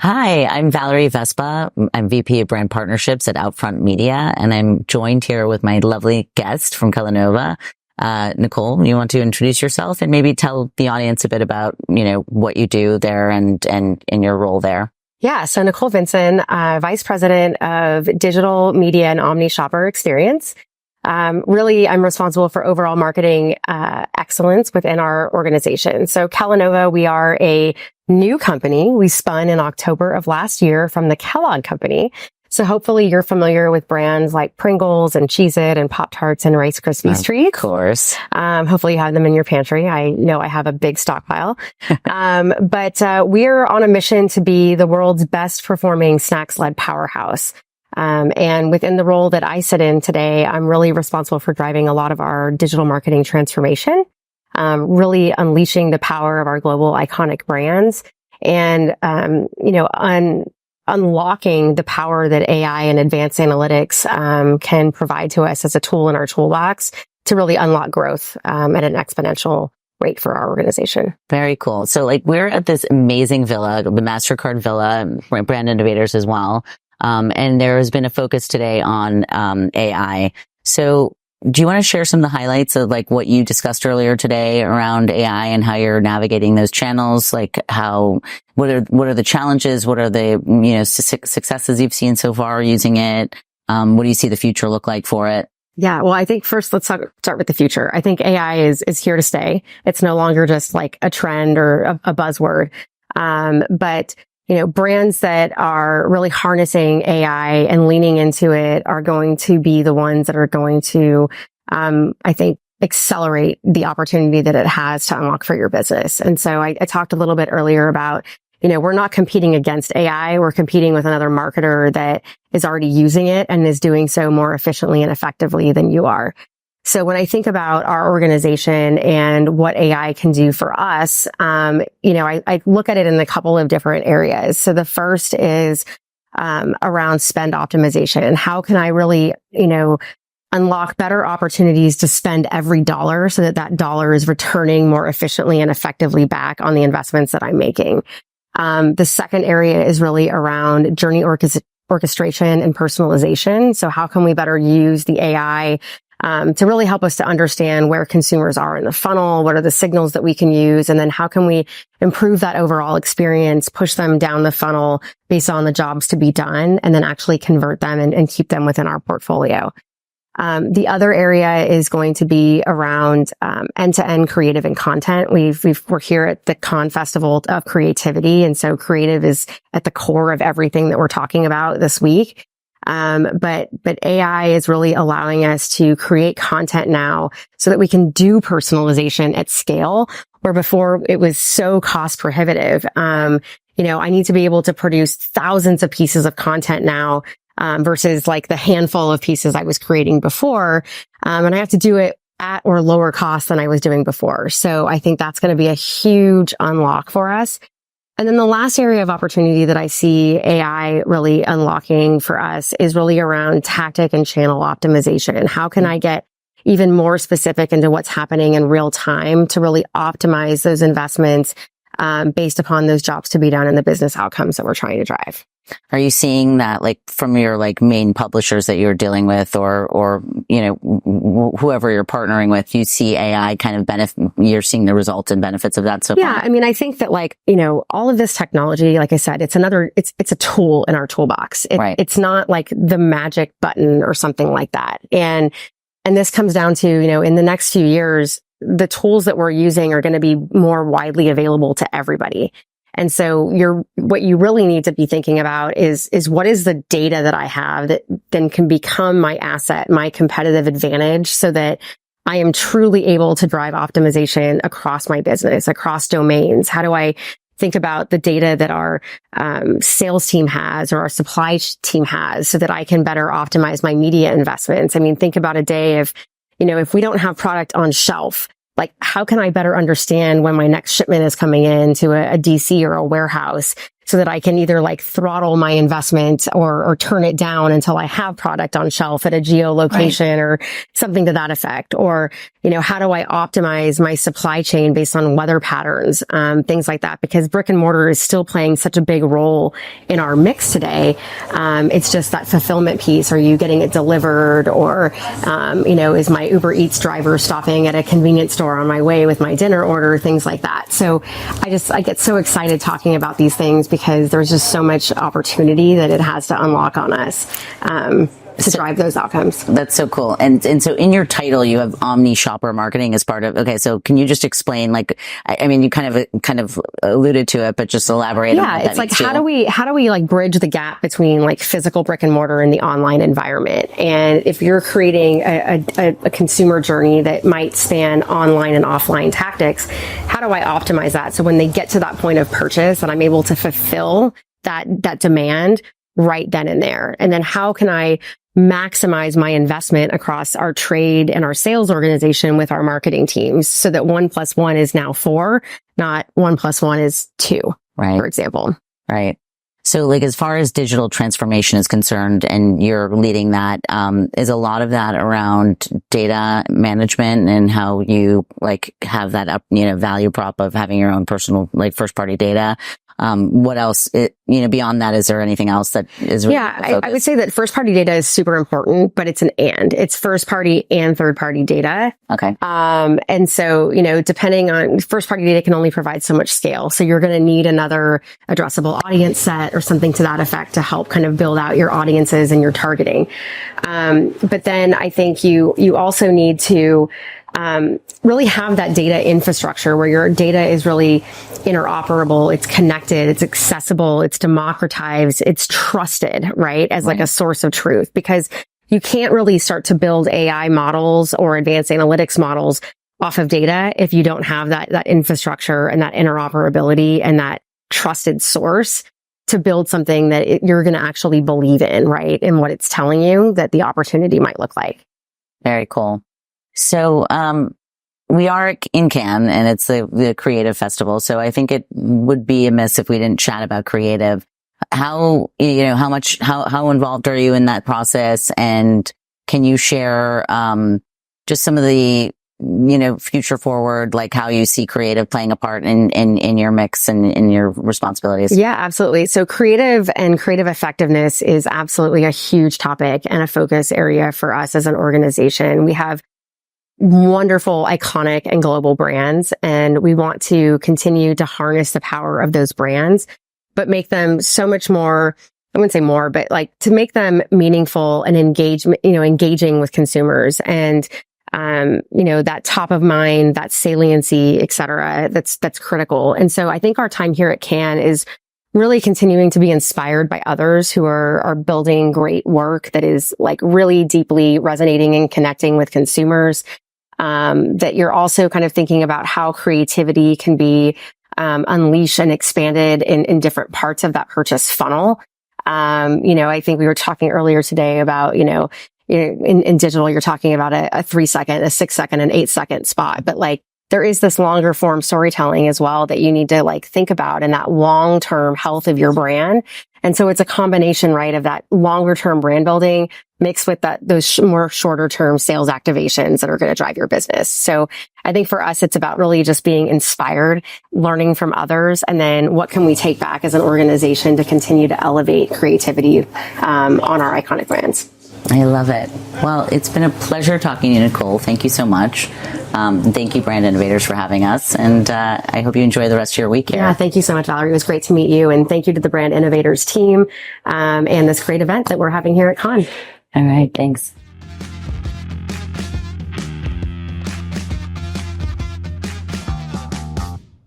Hi, I'm Valerie Vespa. I'm VP of Brand Partnerships at OUTFRONT Media, and I'm joined here with my lovely guest from Kellanova, Nicole. You want to introduce yourself and maybe tell the audience a bit about, what you do there and in your role there? Yeah. So Nicole Vinson, Vice President of Digital Media and Omni-Shopper Experience. Really, I'm responsible for overall marketing excellence within our organization. So Kellanova, we are a new company. We spun in October of last year from the Kellogg Company. So hopefully you're familiar with brands like Pringles and Cheez-It and Pop-Tarts and Rice Krispies treats. Of course. Hopefully you have them in your pantry. I know I have a big stockpile. But we're on a mission to be the world's best performing snacks-led powerhouse. And within the role that I sit in today, I'm really responsible for driving a lot of our digital marketing transformation, really unleashing the power of our global iconic brands and, unlocking the power that AI and advanced analytics can provide to us as a tool in our toolbox to really unlock growth at an exponential rate for our organization. Very cool. So we're at this amazing villa, the MasterCard Villa, Brand Innovators as well. And there has been a focus today on AI. So do you want to share some of the highlights of what you discussed earlier today around AI and how you're navigating those channels? What are the challenges? What are the, successes you've seen so far using it? What do you see the future look like for it? Yeah. Well, I think first let's start with the future. I think AI is here to stay. It's no longer just a trend or a buzzword. But brands that are really harnessing AI and leaning into it are going to be the ones that are going to, I think, accelerate the opportunity that it has to unlock for your business. And so I talked a little bit earlier about, we're not competing against AI. We're competing with another marketer that is already using it and is doing so more efficiently and effectively than you are. So when I think about our organization and what AI can do for us, I look at it in a couple of different areas. So the first is around spend optimization. How can I really, unlock better opportunities to spend every dollar so that dollar is returning more efficiently and effectively back on the investments that I'm making? The second area is really around journey orchestration and personalization. So how can we better use the AI to really help us to understand where consumers are in the funnel? What are the signals that we can use? And then how can we improve that overall experience, push them down the funnel based on the jobs to be done, and then actually convert them and keep them within our portfolio? The other area is going to be around end-to-end creative and content. We're here at the Cannes Festival of Creativity, and so creative is at the core of everything that we're talking about this week. But AI is really allowing us to create content now so that we can do personalization at scale, where before it was so cost prohibitive. I need to be able to produce thousands of pieces of content now, versus the handful of pieces I was creating before. And I have to do it at or lower cost than I was doing before. So I think that's going to be a huge unlock for us. And then the last area of opportunity that I see AI really unlocking for us is really around tactic and channel optimization. And how can I get even more specific into what's happening in real time to really optimize those investments based upon those jobs to be done and the business outcomes that we're trying to drive? Are you seeing that from your main publishers that you're dealing with or whoever you're partnering with, you see AI kind of you're seeing the results and benefits of that so far? Yeah. I mean, I think that all of this technology, like I said, it's a tool in our toolbox. Right. It's not the magic button or something like that. And this comes down to, in the next few years, the tools that we're using are going to be more widely available to everybody. And so what you really need to be thinking about is what is the data that I have that then can become my asset, my competitive advantage, so that I am truly able to drive optimization across my business, across domains. How do I think about the data that our sales team has or our supply team has so that I can better optimize my media investments? I mean, think about a day of, if we don't have product on shelf, how can I better understand when my next shipment is coming in to a DC or a warehouse so that I can either like throttle my investment or turn it down until I have product on shelf at a geolocation or something to that effect. Or, you know, how do I optimize my supply chain based on weather patterns, things like that, because brick and mortar is still playing such a big role in our mix today. It's just that fulfillment piece. Are you getting it delivered? Or, you know, is my Uber Eats driver stopping at a convenience store on my way with my dinner order, things like that. So I get so excited talking about these things because there's just so much opportunity that it has to unlock on us to drive those outcomes. That's so cool. And so in your title, you have Omni-Shopper marketing as part of, okay, so can you just explain, like, I mean, you kind of alluded to it, but just elaborate on what that it's like, means how do we like bridge the gap between like physical brick and mortar and the online environment? And if you're creating a consumer journey that might span online and offline tactics, how do I optimize that? So when they get to that point of purchase and I'm able to fulfill that demand right then and there. And then how can I maximize my investment across our trade and our sales organization with our marketing teams so that 1 + 1 is now 4, not 1 + 1 is 2, right? For example. Right. So like, as far as digital transformation is concerned, and you're leading that, is a lot of that around data management and how you like have that up, you know, value prop of having your own personal, like, first party data. What else, beyond that, is there anything else that is really I would say that first party data is super important, but it's it's first party and third party data. Okay. And so, you know, depending on first party data can only provide so much scale. So you're going to need another addressable audience set or something to that effect to help kind of build out your audiences and your targeting. But then I think you also need to really have that data infrastructure where your data is really interoperable, it's connected, it's accessible, it's democratized, it's trusted, right? As like a source of truth, because you can't really start to build AI models or advanced analytics models off of data if you don't have that infrastructure and that interoperability and that trusted source to build something that you're going to actually believe in, right? And what it's telling you that the opportunity might look like. Very cool. So, we are in Cannes, and it's the creative festival. So I think it would be amiss if we didn't chat about creative. How involved are you in that process? And can you share, just some of the, future forward, like how you see creative playing a part in your mix and in your responsibilities? Yeah, absolutely. So creative and creative effectiveness is absolutely a huge topic and a focus area for us as an organization. We have wonderful, iconic, and global brands, and we want to continue to harness the power of those brands, but make them so much more, I wouldn't say more, but like to make them meaningful and engaging with consumers, and that top of mind, that saliency, et cetera, that's critical. And so I think our time here at Cannes is really continuing to be inspired by others who are building great work that is like really deeply resonating and connecting with consumers. That you're also kind of thinking about how creativity can be unleashed and expanded in different parts of that purchase funnel. I think we were talking earlier today about, in digital, you're talking about a 3-second, a 6-second, an 8-second spot, but like there is this longer form storytelling as well that you need to like think about, and that long-term health of your brand. And so it's a combination, right, of that longer term brand building mixed with those more shorter term sales activations that are going to drive your business. So I think for us, it's about really just being inspired, learning from others, and then what can we take back as an organization to continue to elevate creativity on our iconic brands. I love it. Well, it's been a pleasure talking to you, Nicole. Thank you so much. Thank you, Brand Innovators, for having us. And I hope you enjoy the rest of your week here. Yeah, thank you so much, Valerie. It was great to meet you. And thank you to the Brand Innovators team and this great event that we're having here at Cannes. All right, thanks.